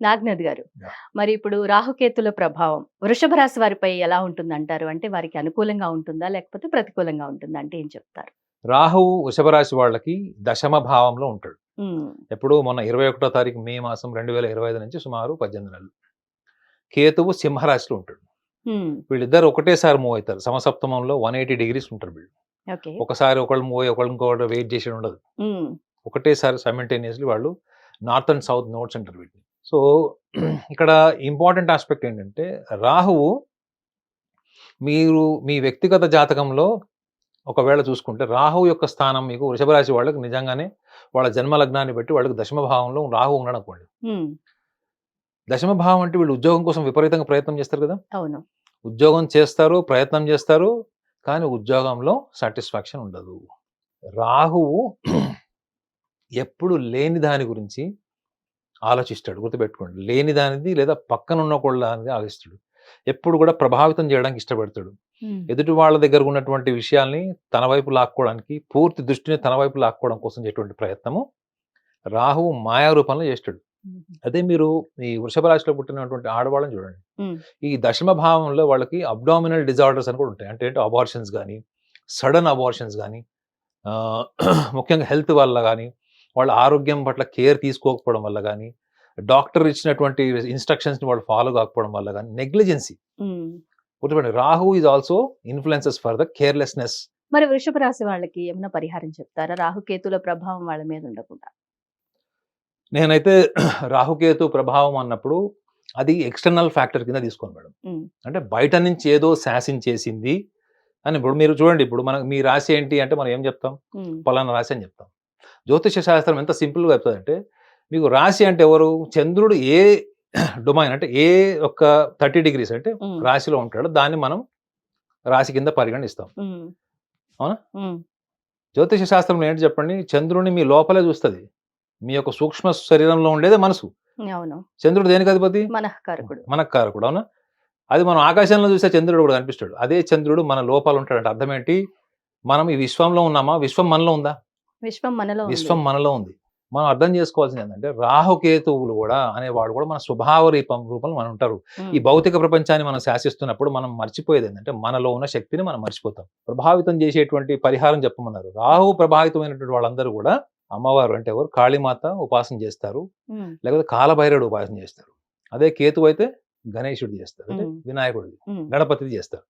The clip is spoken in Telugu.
నాగ్నద్ గారు. యాహ్! మరి ఇప్పుడు రాహుకేతుల ప్రభావం వృషభ రాశి వారిపై ఎలా ఉంటుందంటారు? అంటే వారికి అనుకూలంగా ఉంటుందా? లేకపోతే ప్రతికూలంగా ఉంటుందా? అంటే ఏం చెప్తారు? రాహువు వృషభ రాశి వాళ్ళకి దశమ భావంలో ఉంటాడు. హ్మ్. ఎప్పుడు మొన్న 21 తారీఖు మే మాసం 2025 నుంచి సుమారు 18 నెలలు. కేతువు సింహరాశిలో ఉంటాడు. హ్మ్. వీళ్ళిద్దరు ఒకటేసారి మూవ్ అవుతారు. సమసప్తమంలో 180 డిగ్రీస్ ఉంటారు వీళ్ళు. ఓకే. ఒకసారి ఒకళ్ళు మూవ్ అయ్యి ఒకళ్ళు ఇంకొకళ్ళు వెయిట్ చేసేది ఉండదు. హ్మ్. ఒకటేసారి సైమల్టేనియస్‌లీ వాళ్ళు నార్త్ అండ్ సౌత్ నోడ్స్ అంటారు వీటిని. సో, ఇక్కడ ఇంపార్టెంట్ ఆస్పెక్ట్ ఏంటంటే రాహువు మీరు మీ వ్యక్తిగత జాతకంలో ఒకవేళ చూసుకుంటే రాహువు యొక్క స్థానం మీకు వృషభ రాశి వాళ్ళకి నిజంగానే వాళ్ళ జన్మ లగ్నాన్ని బట్టి వాళ్ళకి దశమ భావంలో రాహువు ఉన్నాడు అనుకోండి. హ్మ్. దశమ భావం అంటే వీళ్ళు ఉద్యోగం కోసం విపరీతంగా ప్రయత్నం చేస్తారు కదా! అవును. ఉద్యోగం చేస్తారు, ప్రయత్నం చేస్తారు. కానీ ఉద్యోగంలో సాటిస్ఫాక్షన్ ఉండదు. రాహువు ఎప్పుడు లేని దాని గురించి ఆలోచిస్తాడు. గుర్తుపెట్టుకోండి. లేని దానిది లేదా పక్కన ఉన్నోళ్ళ దానిది ఆలోచిస్తాడు. ఎప్పుడు కూడా ప్రభావితం చేయడానికి ఇష్టపడతాడు. హ్మ్. ఎదుటి వాళ్ళ దగ్గర ఉన్నటువంటి విషయాల్ని తన వైపు లాక్కోవడానికి, పూర్తి దృష్టిని తన వైపు లాక్కోవడం కోసం చేసేటువంటి ప్రయత్నము రాహువు మాయా రూపంలో చేస్తాడు. హుహు. అదే మీరు ఈ వృషభ రాశిలో పుట్టినటువంటి ఆడవాళ్ళని చూడండి. హ్మ్. ఈ దశమ భావంలో వాళ్ళకి అబ్డామినల్ డిజార్డర్స్ అని కూడా ఉంటాయి. అంటే ఏంటి అబార్షన్స్ గాని, సడెన్ అబార్షన్స్ గాని, ఆహ్, ముఖ్యంగా హెల్త్ వల్ల గాని, వాళ్ళ ఆరోగ్యం పట్ల కేర్ తీసుకోకపోవడం వల్ల గాని, డాక్టర్ ఇచ్చినటువంటి ఇన్‌స్ట్రక్షన్స్‌ని వాళ్ళు ఫాలో కాకపోవడం వల్ల గాని, నెగ్లిజెన్సీ. హ్మ్. గుర్తుపెట్టండి. Rahu is also influences for the carelessness. మరి వృషభ రాశి వాళ్ళకి ఏమైనా పరిహారం చెప్తారా? రాహుకేతుల ప్రభావం వాళ్ళ మీద ఉండకుండా. నేనైతే రాహుకేతు ప్రభావం అన్నప్పుడు అది ఎక్స్‌టర్నల్ ఫ్యాక్టర్ కింద తీసుకోను మేడం. హ్మ్. అంటే బయట నుంచి ఏదో శాసించేసింది అని ఇప్పుడు మీరు చూడండి. ఇప్పుడు మీ రాశి ఏంటి అంటే మనం ఏం చెప్తాం? హ్మ్. పలానా రాశి అని చెప్తాం. జ్యోతిష శాస్త్రం ఎంత సింపుల్‌గా చెప్తదంటే మీకు రాశి అంటే ఎవరు? చంద్రుడు ఏ డొమైన్ అంటే ఏ ఒక్క 30 డిగ్రీస్ అంటే హ్మ్. రాశిలో ఉంటాడో దాన్ని మనం రాశి కింద పరిగణిస్తాం. హ్మ్. అవునా? హ్మ్. జ్యోతిష శాస్త్రంలో ఏంటి చెప్పండి? చంద్రుడిని మీ లోపలే చూస్తది. మీ యొక్క సూక్ష్మ శరీరంలో ఉండేదే మనసు. అవును. చంద్రుడు దేనికి అధిపతి? మనఃకారకుడు. మనకు కారకుడు. అవునా? అది మనం ఆకాశంలో చూస్తే చంద్రుడు కూడా కనిపిస్తాడు. అదే చంద్రుడు మన లోపల ఉంటాడంటే అర్థం ఏంటి? మనం ఈ విశ్వంలో ఉన్నామా? విశ్వం మనలో ఉందా? విశ్వం మనలో ఉంది. విశ్వం మనలో ఉంది. మనం అర్థం చేసుకోవాల్సింది ఏంటంటే రాహుకేతువులు కూడా అనేవాడు కూడా మన స్వభావ రూపంలో మనం ఉంటారు. ఈ హ్మ్. భౌతిక ప్రపంచాన్ని మనం శాసిస్తున్నప్పుడు మనం మర్చిపోయేది ఏంటంటే మనలో ఉన్న శక్తిని మనం మర్చిపోతాం. ప్రభావితం చేసేటువంటి పరిహారం చెప్పమన్నారు. రాహు ప్రభావితమైనటువంటి వాళ్ళందరూ కూడా అమ్మవారు అంటే ఎవరు? కాళీమాత ఉపాసన చేస్తారు. హ్మ్. లేకపోతే కాలభైరవుడు ఉపాసన చేస్తారు. అదే కేతువు అయితే గణేశుడిది చేస్తారు. అంటే హ్మ్. వినాయకుడిది, హ్మ్. గణపతిది చేస్తారు.